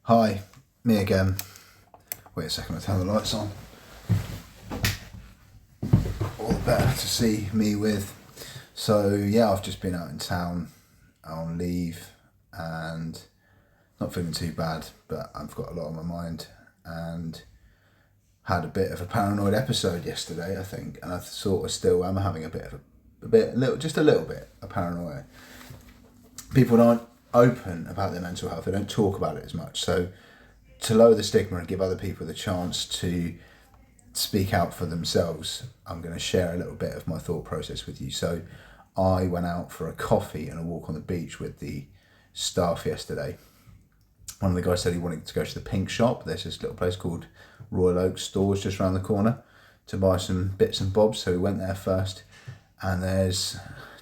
Hi, me again. Wait a second, I'll turn the lights on. All the better to see me with. So yeah, I've just been out in town on leave and not feeling too bad, but I've got a lot on my mind and had a bit of a paranoid episode yesterday, I think, and I sort of still am having a little bit of paranoia. People aren't open about their mental health, they don't talk about it as much. So to lower the stigma and give other people the chance to speak out for themselves, I'm going to share a little bit of my thought process with you. So I went out for a coffee and a walk on the beach with the staff yesterday. One of the guys said he wanted to go to the Pink Shop. There's this little place called Royal Oak Stores just around the corner to buy some bits and bobs. So we went there first, and there's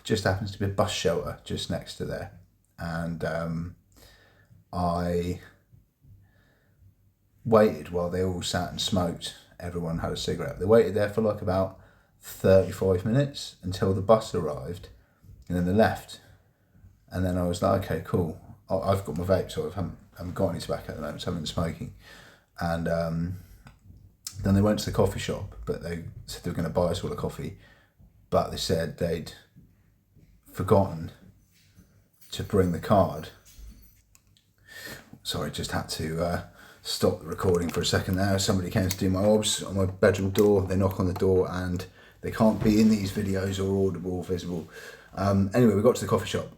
just happens to be a bus shelter just next to there. And I waited while they all sat and smoked. Everyone had a cigarette. They waited there for like about 35 minutes until the bus arrived, and then they left. And then I was like, okay, cool. I've got my vape, so I haven't got any tobacco at the moment, so I haven't been smoking. And then they went to the coffee shop, but they said they were going to buy us all a coffee, but they said they'd forgotten to bring the card. Sorry, just had to stop the recording for a second there. Somebody came to do my obs on my bedroom door. They knock on the door and they can't be in these videos or audible or visible. Anyway, we got to the coffee shop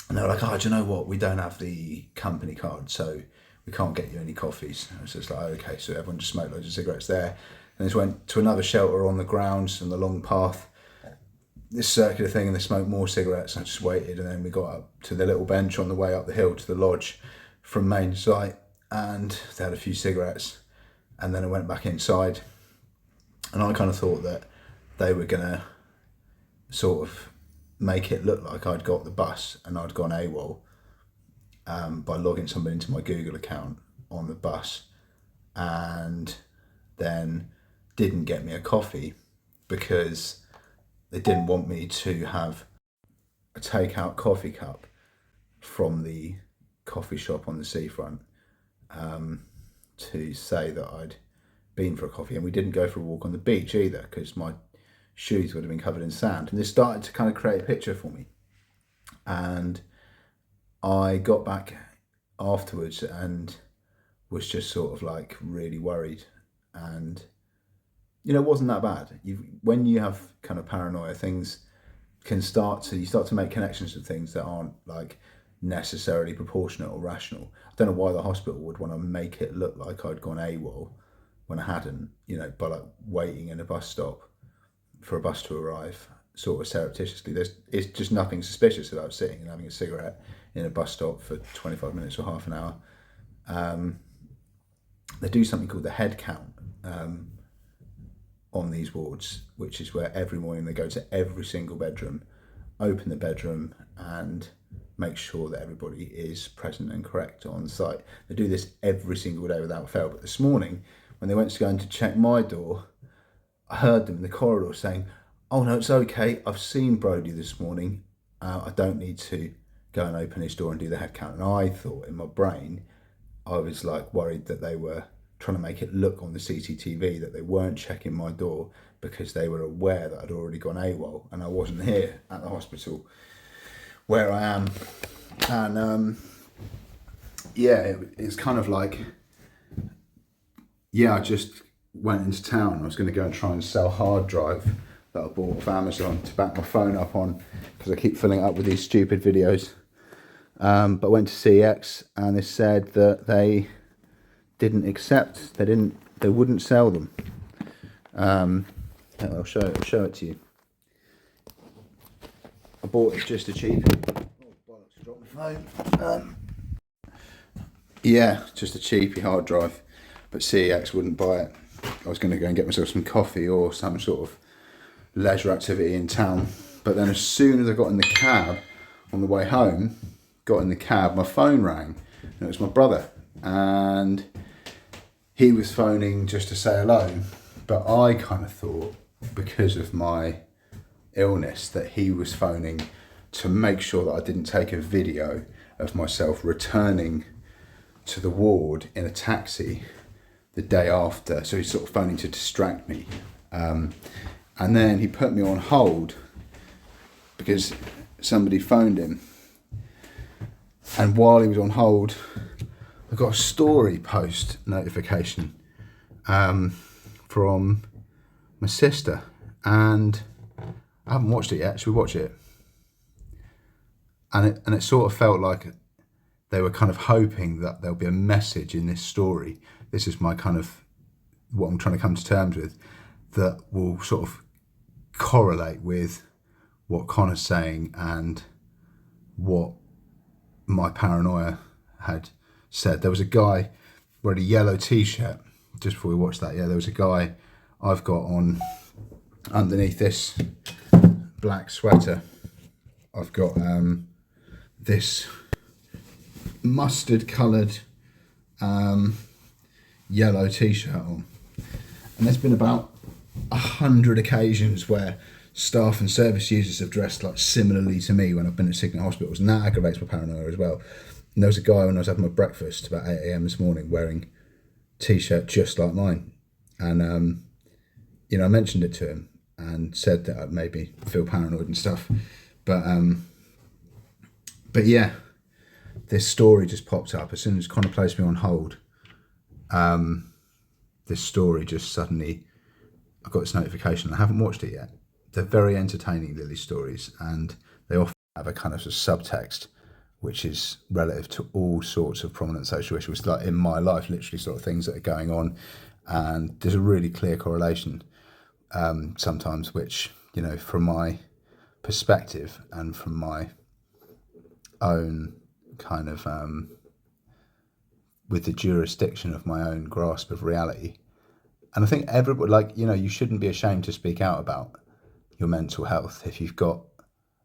and they were like, oh, do you know what? We don't have the company card, so we can't get you any coffees. I was just like, okay, so everyone just smoked loads of cigarettes there. And just went to another shelter on the grounds and the long path, this circular thing, and they smoked more cigarettes. And I just waited, and then we got up to the little bench on the way up the hill to the lodge from main site, and they had a few cigarettes, and then I went back inside, and I kind of thought that they were gonna sort of make it look like I'd got the bus and I'd gone AWOL by logging somebody into my Google account on the bus, and then didn't get me a coffee because they didn't want me to have a takeout coffee cup from the coffee shop on the seafront to say that I'd been for a coffee. And we didn't go for a walk on the beach either because my shoes would have been covered in sand. And this started to kind of create a picture for me. And I got back afterwards and was just sort of like really worried. And you know, it wasn't that bad. When you have kind of paranoia, things can start to make connections with things that aren't like necessarily proportionate or rational. I don't know why the hospital would want to make it look like I'd gone AWOL when I hadn't, you know, by like waiting in a bus stop for a bus to arrive sort of surreptitiously. It's just nothing suspicious about sitting and having a cigarette in a bus stop for 25 minutes or half an hour. They do something called the head count on these wards, which is where every morning they go to every single bedroom, open the bedroom and make sure that everybody is present and correct on site. They do this every single day without fail. But this morning, when they went to go in to check my door, I heard them in the corridor saying, oh no, it's okay, I've seen Brody this morning, I don't need to go and open his door and do the head count. And I thought in my brain, I was like worried that they were trying to make it look on the CCTV that they weren't checking my door because they were aware that I'd already gone AWOL and I wasn't here at the hospital where I am. And it's kind of like, I just went into town. I was going to go and try and sell a hard drive that I bought off Amazon to back my phone up on because I keep filling it up with these stupid videos. But I went to CX and they said that they didn't accept, they wouldn't sell them. I'll show it to you. I bought it just a cheapie. Oh bollocks, I dropped my phone. Just a cheapie hard drive, but CEX wouldn't buy it. I was going to go and get myself some coffee or some sort of leisure activity in town. But then as soon as I got in the cab on the way home, my phone rang and it was my brother. And he was phoning just to say hello, but I kind of thought because of my illness that he was phoning to make sure that I didn't take a video of myself returning to the ward in a taxi the day after. So he's sort of phoning to distract me. And then he put me on hold because somebody phoned him. And while he was on hold, I got a story post notification from my sister. And I haven't watched it yet. Should we watch it? And it sort of felt like they were kind of hoping that there'll be a message in this story. This is my kind of, what I'm trying to come to terms with, that will sort of correlate with what Connor's saying and what my paranoia had said. There was a guy wearing a yellow t-shirt, just before we watched that, there was a guy I've got on underneath this black sweater. I've got this mustard coloured yellow t-shirt on, and there's been about 100 occasions where staff and service users have dressed like similarly to me when I've been at Cygnet hospitals, and that aggravates my paranoia as well. And there was a guy when I was having my breakfast about 8 a.m. this morning wearing a t-shirt just like mine, and I mentioned it to him and said that I'd maybe feel paranoid and stuff, but yeah, this story just popped up as soon as Connor placed me on hold. This story just suddenly, I got this notification. I haven't watched it yet. They're very entertaining, Lily stories, and they often have a kind of a subtext which is relative to all sorts of prominent social issues, like in my life, literally sort of things that are going on, and there's a really clear correlation sometimes, which, from my perspective and from my own kind of with the jurisdiction of my own grasp of reality. And I think everybody, you shouldn't be ashamed to speak out about your mental health if you've got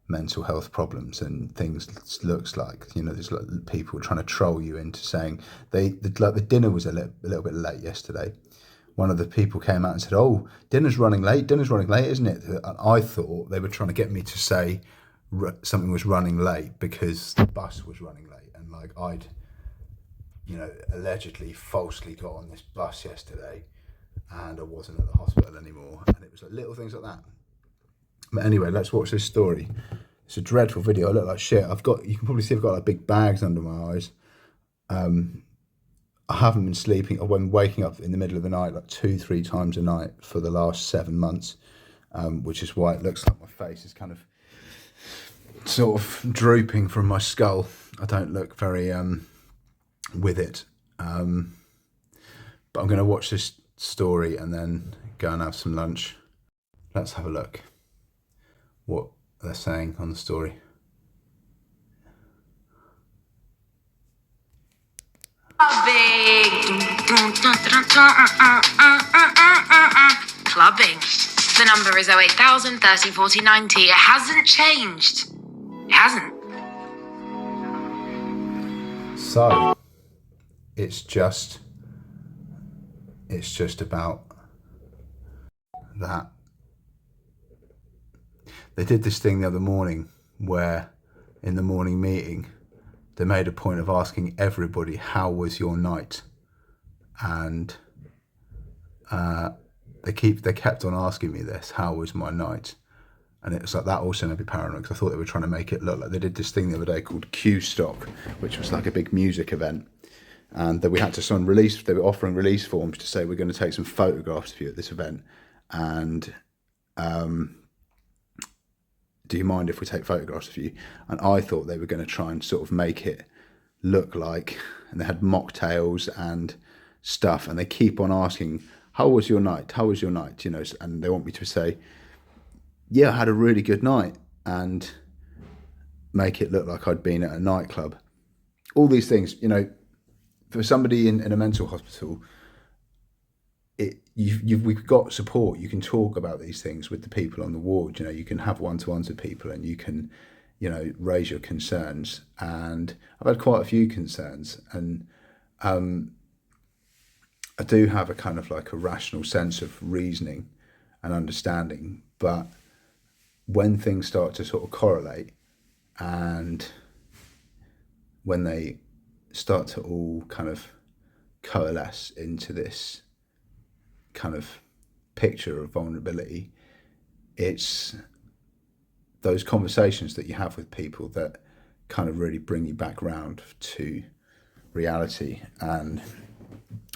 mental health problems and things. Looks like, there's people trying to troll you into saying the dinner was a little bit late yesterday. One of the people came out and said, "Oh, dinner's running late, isn't it?" And I thought they were trying to get me to say something was running late because the bus was running late, and I'd allegedly falsely got on this bus yesterday and I wasn't at the hospital anymore, and it was little things like that. But anyway, let's watch this story. It's a dreadful video. I look like shit. You can probably see I've got big bags under my eyes. I haven't been sleeping. I've been waking up in the middle of the night 2-3 times a night for the last 7 months, which is why it looks like my face is kind of sort of drooping from my skull. I don't look very with it. But I'm going to watch this story and then go and have some lunch. Let's have a look what they're saying on the story. Clubbing. The number is 08000 30 40 90. It hasn't changed. It hasn't. So it's just about that. They did this thing the other morning where in the morning meeting they made a point of asking everybody, how was your night? And they kept on asking me this, how was my night? And it was that also made me paranoid, because I thought they were trying to make it look like they did this thing the other day called Q Stock, which was like a big music event. And that we had to sign release, they were offering release forms to say, we're going to take some photographs of you at this event. And do you mind if we take photographs of you? And I thought they were going to try and sort of make it look like, and they had mocktails and stuff, and they keep on asking, how was your night? How was your night? And they want me to say, yeah, I had a really good night, and make it look like I'd been at a nightclub. All these things, for somebody in a mental hospital, we've got support. You can talk about these things with the people on the ward. You can have one-to-ones with people, and you can, raise your concerns. And I've had quite a few concerns, and I do have a kind of a rational sense of reasoning and understanding. But when things start to sort of correlate, and when they start to all kind of coalesce into this kind of picture of vulnerability, it's those conversations that you have with people that kind of really bring you back round to reality and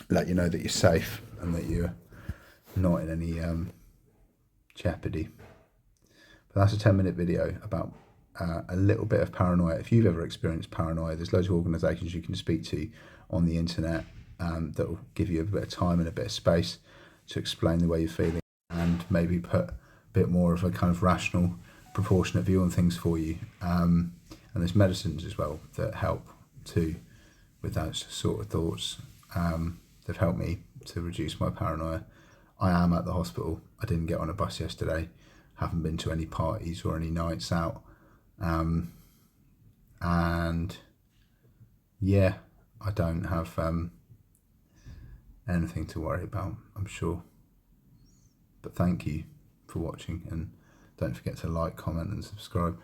let you know that you're safe and that you're not in any jeopardy. But that's a 10-minute video about a little bit of paranoia. If you've ever experienced paranoia, there's loads of organisations you can speak to on the internet that will give you a bit of time and a bit of space to explain the way you're feeling and maybe put a bit more of a kind of rational, proportionate view on things for you. And there's medicines as well that help too with those sort of thoughts. They've helped me to reduce my paranoia. I am at the hospital. I didn't get on a bus yesterday. Haven't been to any parties or any nights out. And yeah, I don't have anything to worry about, I'm sure. But thank you for watching, and don't forget to like, comment and subscribe.